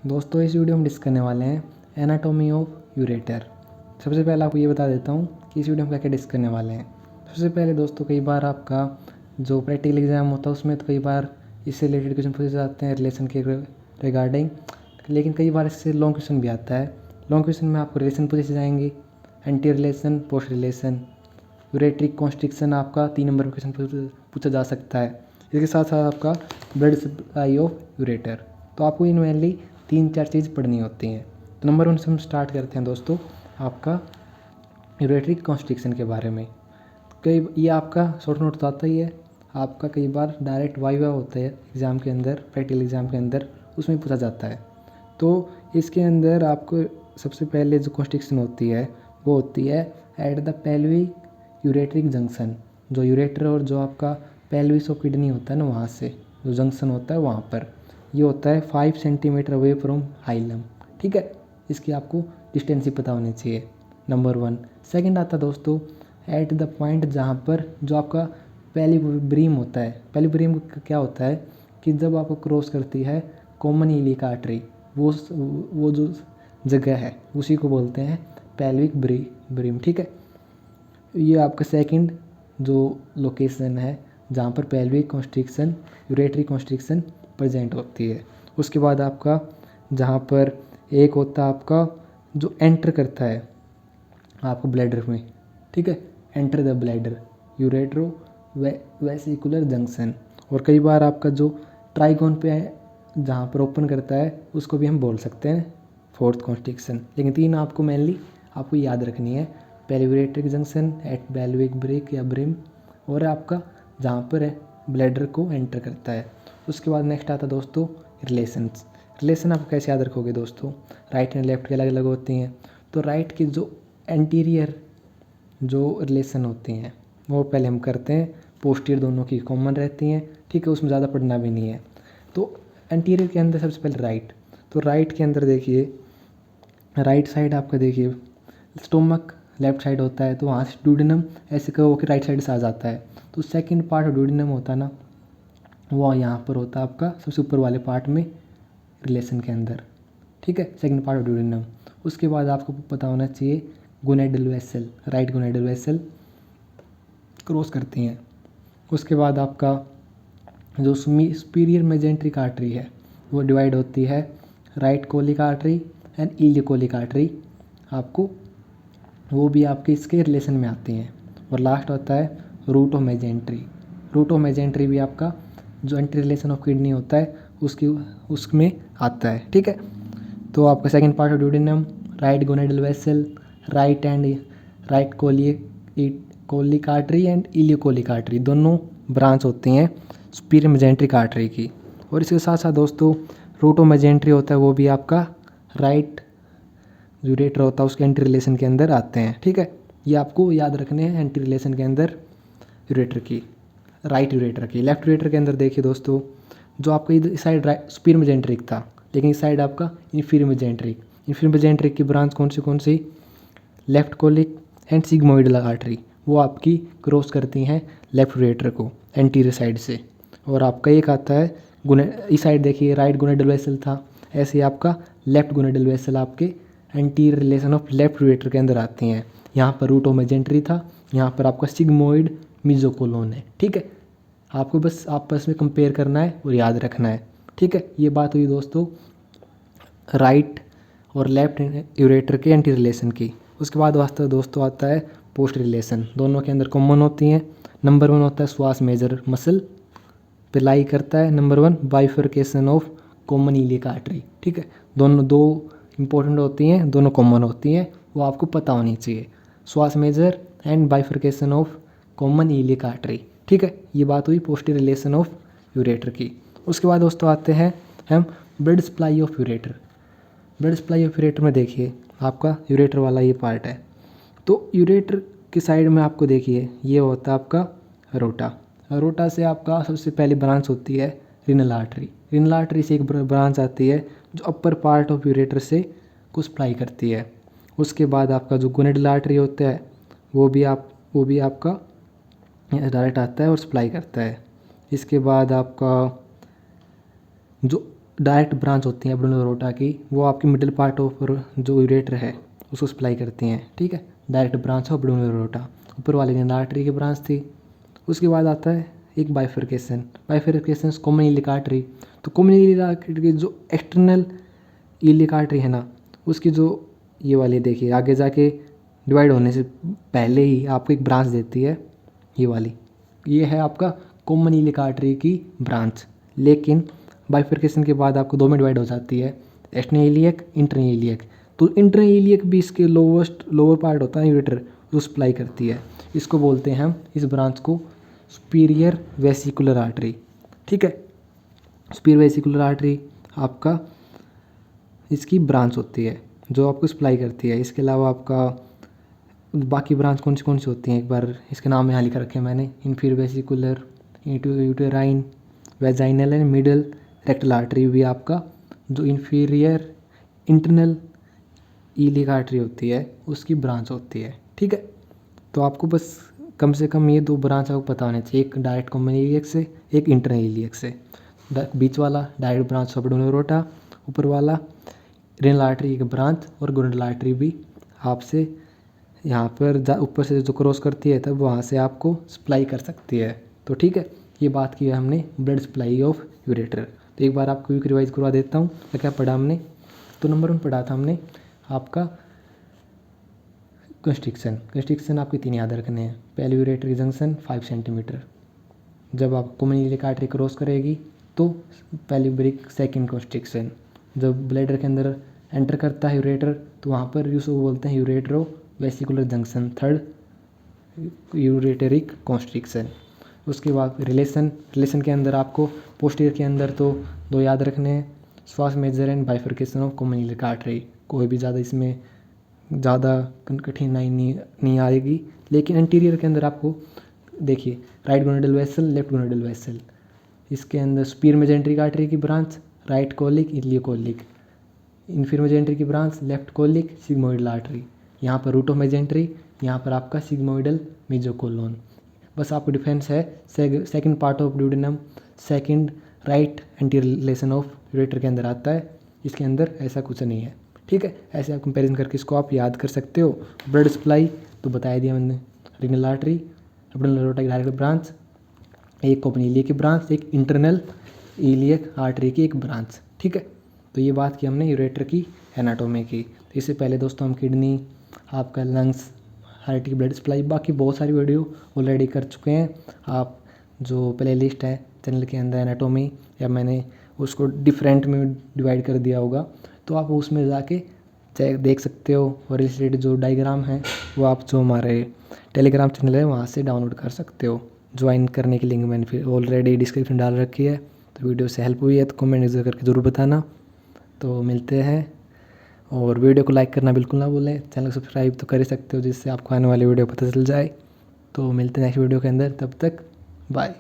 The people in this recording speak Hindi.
दोस्तों इस वीडियो में डिस्कस करने वाले हैं एनाटॉमी ऑफ यूरेटर। सबसे पहले आपको ये बता देता हूँ कि इस वीडियो में क्या क्या डिस्कस करने वाले हैं। सबसे पहले दोस्तों कई बार आपका जो प्रैक्टिकल एग्जाम होता है उसमें तो कई बार इससे रिलेटेड क्वेश्चन पूछे जाते हैं रिलेशन के रिगार्डिंग, लेकिन कई बार इससे लॉन्ग क्वेश्चन भी आता है। लॉन्ग क्वेश्चन में आपको रिलेशन पूछे जाएंगे, anti relation, post relation, ureteric constriction आपका 3 नंबर का क्वेश्चन पूछा जा सकता है। इसके साथ साथ आपका ब्लड सप्लाई ऑफ यूरेटर। तो आपको इन मेनली 3-4 चीज़ पढ़नी होती हैं। तो नंबर 1 से हम स्टार्ट करते हैं दोस्तों आपका यूरेटरी कॉन्स्ट्रिक्शन के बारे में। कई ये आपका शॉर्ट नोट तो आता ही है, आपका कई बार डायरेक्ट वाइवा होता है एग्ज़ाम के अंदर, प्रैक्टिकल एग्ज़ाम के अंदर, उसमें पूछा जाता है। तो इसके अंदर आपको सबसे पहले जो कॉन्स्ट्रिक्शन होती है वो होती है at the pelvic ureteric junction. जो यूरेटर और जो आपका पेल्विस ऑफ किडनी होता है ना, वहाँ से जो जंक्शन होता है वहाँ पर ये होता है 5 सेंटीमीटर अवे फ्रॉम हाइलम। ठीक है, इसकी आपको डिस्टेंस ही पता होनी चाहिए, नंबर 1। सेकंड आता है दोस्तों एट द पॉइंट जहाँ पर जो आपका पेलिब्रियम होता है। पेलिब्रियम क्या होता है कि जब आपको क्रॉस करती है कॉमन इलियक आर्टरी, वो जो जगह है उसी को बोलते हैं पेल्विक ब्रिम। ठीक है, ये आपका सेकंड जो लोकेशन है जहाँ पर pelvic constriction, ureteric constriction present होती है। उसके बाद आपका जहाँ पर एक होता है आपका जो एंटर करता है आपको ब्लैडर में। ठीक है, enter the bladder uretero vesicular junction. और कई बार आपका जो ट्राइगोन पे है जहाँ पर ओपन करता है उसको भी हम बोल सकते हैं फोर्थ कॉन्स्ट्रिक्शन। लेकिन 3 आपको मेनली आपको याद रखनी है, pelvic junction, at pelvic brake या ब्रिम, और आपका जहाँ पर है ब्लैडर को एंटर करता है। उसके बाद नेक्स्ट आता है दोस्तों रिलेशंस। रिलेशन आप कैसे याद रखोगे दोस्तों, राइट एंड लेफ्ट के अलग अलग होती हैं। तो राइट की जो एंटीरियर जो रिलेशन होती हैं वो पहले हम करते हैं, पोस्टीरियर दोनों की कॉमन रहती हैं। ठीक है, उसमें ज़्यादा पढ़ना भी नहीं है। तो एंटीरियर के अंदर सबसे पहले राइट, तो राइट के अंदर देखिए राइट साइड आपका देखिए स्टोमक लेफ्ट साइड होता है, तो वहाँ से ड्यूडेनम ऐसे कहो कि राइट साइड से आ जाता है। तो सेकंड पार्ट ड्यूडेनम होता है ना, वो यहाँ पर होता है आपका सबसे ऊपर वाले पार्ट में रिलेशन के अंदर। ठीक है, सेकंड पार्ट ड्यूडेनम। उसके बाद आपको पता होना चाहिए gonadal vessel, right gonadal vessel cross करती हैं। उसके बाद आपका जो सुपीरियर मेजेंट्रिक आर्टरी है वो डिवाइड होती है right colic artery and ileocolic artery, आपको वो भी आपके इसके रिलेशन में आती हैं। और लास्ट होता है root of mesentery. Root of mesentery भी आपका जो एंटी रिलेशन ऑफ किडनी होता है उसमें आता है। ठीक है, तो आपका second part of duodenum, right gonadal vessel, right colic artery and ileocolic artery, दोनों ब्रांच होती हैं सुपीरियर मेजेंट्रिक आर्टरी की। और इसके साथ साथ दोस्तों रूट ऑफ मेजेंट्री होता है वो भी आपका राइट यूरेटर होता है उसके एंटी रिलेशन के अंदर आते हैं। ठीक है, ये आपको याद रखने हैं एंटी रिलेशन के अंदर यूरेटर की, राइट यूरेटर की। लेफ्ट यूरेटर के अंदर देखिए दोस्तों जो आपका इस साइड सुपीरियर मेजेंट्रिक था, लेकिन इस साइड आपका इंफीरियर मेजेंट्रिक। इंफीरियर मेजेंट्रिक की ब्रांच कौन सी left colic and sigmoidal artery, वो आपकी क्रॉस करती हैं लेफ्ट यूरेटर को एंटीरियर साइड से। और आपका एक आता है इस साइड देखिए राइट गोनेडल वेसल था, ऐसे ही आपका लेफ्ट गोनेडल वेसल आपके anterior relation of left ureter के अंदर आती हैं। यहाँ पर रूट ऑफ मेजेंट्री था, यहाँ पर आपका सिग्मोइड मिजोकोलोन है। ठीक है, आपको बस आपस में कंपेयर करना है और याद रखना है। ठीक है, ये बात हुई दोस्तों राइट और लेफ्ट यूरेटर के एंटी रिलेशन की। उसके बाद वास्तव दोस्तों आता है पोस्ट रिलेशन, दोनों के अंदर कॉमन होती हैं। नंबर 1 होता है श्वास मेजर मसल पे लाई करता है। Number 1 bifurcation of common iliac artery. ठीक है, दोनों दो इंपॉर्टेंट होती हैं, दोनों कॉमन होती हैं, वो आपको पता होनी चाहिए, psoas major and bifurcation of common iliac artery. ठीक है, ये बात हुई पोस्टीरियर रिलेशन ऑफ यूरेटर की। उसके बाद दोस्तों आते हैं हम blood supply of ureter. Blood supply of ureter में देखिए आपका यूरेटर वाला ये पार्ट है, तो यूरेटर के साइड में आपको देखिए ये होता है आपका रोटा। रोटा से आपका सबसे पहली ब्रांच होती है रिनल आर्टरी। रिनल आर्टरी से एक ब्रांच आती है जो अपर पार्ट ऑफ यूरेटर से को सप्लाई करती है। उसके बाद आपका जो गोनेडल आर्टरी होता है वो भी आपका डायरेक्ट आता है और सप्लाई करता है। इसके बाद आपका जो डायरेक्ट ब्रांच होती हैं एब्डोमिनल एरोटा की, वो आपकी मिडिल पार्ट ऑफ जो यूरेटर है उसको सप्लाई करती हैं, ठीक है। Direct branch of abdominal aorta, ऊपर वाली रेनल आर्टरी की ब्रांच थी। उसके बाद आता है एक बाइफरकेशन कॉमन इलियक आर्टरी। तो कॉमन इलियक आर्टरी की जो एक्सटर्नल इलियक आर्टरी है ना, उसकी जो ये वाली देखिए आगे जाके डिवाइड होने से पहले ही आपको एक ब्रांच देती है, ये वाली, ये है आपका कॉमन इलियक आर्टरी की ब्रांच। लेकिन बाइफरकेशन के बाद आपको दो में डिवाइड हो जाती है, एक्सटर्नल इलियक, इंटरनल इलियक। तो इंटरनल इलियक भी इसके लोअर पार्ट होता है यूरेटर, जो सप्लाई करती है। इसको बोलते हैं हम, इस ब्रांच को, सुपीरियर वेसिकुलर आर्टरी, ठीक है। सुपीरियर वेसिकुलर आर्टरी आपका इसकी ब्रांच होती है जो आपको सप्लाई करती है। इसके अलावा आपका बाकी ब्रांच कौन सी होती हैं, एक बार इसके नाम यहाँ लिखा रखे हैं मैंने, inferior vesicular, uterine, vaginal and middle rectal artery भी आपका जो इन्फीरियर इंटरनल इलियक आर्टरी होती है उसकी ब्रांच होती है, ठीक है। तो आपको बस कम से कम ये दो ब्रांच आपको पता होने चाहिए, एक डायरेक्ट कॉमन इलियक से, एक इंटरनल इलियक से। बीच वाला direct branch of abdominal aorta, ऊपर वाला रेनल आर्टरी की ब्रांच, और ग्लोमेरुलर आर्टरी भी आपसे यहाँ पर ऊपर से जो क्रॉस करती है तब वहाँ से आपको सप्लाई कर सकती है। तो ठीक है, ये बात की है हमने ब्लड सप्लाई ऑफ यूरेटर। तो एक बार आपको क्विक रिवाइज करवा देता हूँ क्या पढ़ा हमने। तो नंबर 1 पढ़ा था हमने आपका कंस्ट्रिक्शन आपके 3 याद रखने हैं। पहले यूरेटर की जंक्शन 5 सेंटीमीटर, जब आप कॉमन इलियक आर्टरी क्रॉस करेगी तो पहली ब्रिक सेकंड कंस्ट्रिक्शन, जब ब्लैडर के अंदर एंटर करता है यूरेटर तो वहाँ पर उसको बोलते हैं यूरेट्रो वेसिकुलर जंक्शन, थर्ड यूरेटरिक कॉन्स्ट्रिक्शन। उसके बाद रिलेशन के अंदर आपको पोस्टीरियर के अंदर तो 2 याद रखने हैं, psoas major and bifurcation of common iliac artery. कोई भी ज़्यादा इसमें ज़्यादा कठिनाई नहीं आएगी। लेकिन एंटीरियर के अंदर आपको देखिए right gonadal vessel, left gonadal vessel, इसके अंदर सुपीरियर मेजेंट्रिक आर्टरी की branch right colic, ileocolic, inferior mesentery की branch left colic, sigmoidal artery, यहाँ पर रूट ऑफ मेजेंट्री, यहाँ पर आपका सिग्मोइडल मेजोकोलोन। बस आपको डिफरेंस है second part of duodenum, second right anterior relation of ureter के अंदर आता है, इसके अंदर ऐसा कुछ नहीं है, ठीक है। ऐसे आप कंपैरिजन करके इसको आप याद कर सकते हो। ब्लड सप्लाई तो बताया दिया मैंने, रेनल आर्टरी, एब्डोमिनल एरोटा की डायरेक्ट ब्रांच, एक कॉमन इलियक की ब्रांच, एक इंटरनल इलियक आर्टरी की एक ब्रांच, ठीक है। तो ये बात की हमने यूरेटर की एनाटोमी की। तो इससे पहले दोस्तों हम किडनी, आपका लंग्स, हार्ट की ब्लड सप्लाई, बाकी बहुत सारी वीडियो ऑलरेडी कर चुके हैं। आप जो प्ले लिस्ट है चैनल के अंदर एनाटोमी, या मैंने उसको डिफरेंट में डिवाइड कर दिया होगा, तो आप उसमें जाके देख सकते हो। और रिलेटेड जो डायग्राम है वो आप जो हमारे टेलीग्राम चैनल है वहाँ से डाउनलोड कर सकते हो। ज्वाइन करने की लिंक मैंने फिर ऑलरेडी डिस्क्रिप्शन डाल रखी है। तो वीडियो से हेल्प हुई है तो कमेंट करके ज़रूर बताना। तो मिलते हैं, और वीडियो को लाइक करना बिल्कुल ना भूलें, चैनल को सब्सक्राइब तो कर ही सकते हो जिससे आपको आने वाली वीडियो पता चल जाए। तो मिलते हैं नेक्स्ट वीडियो के अंदर, तब तक बाय।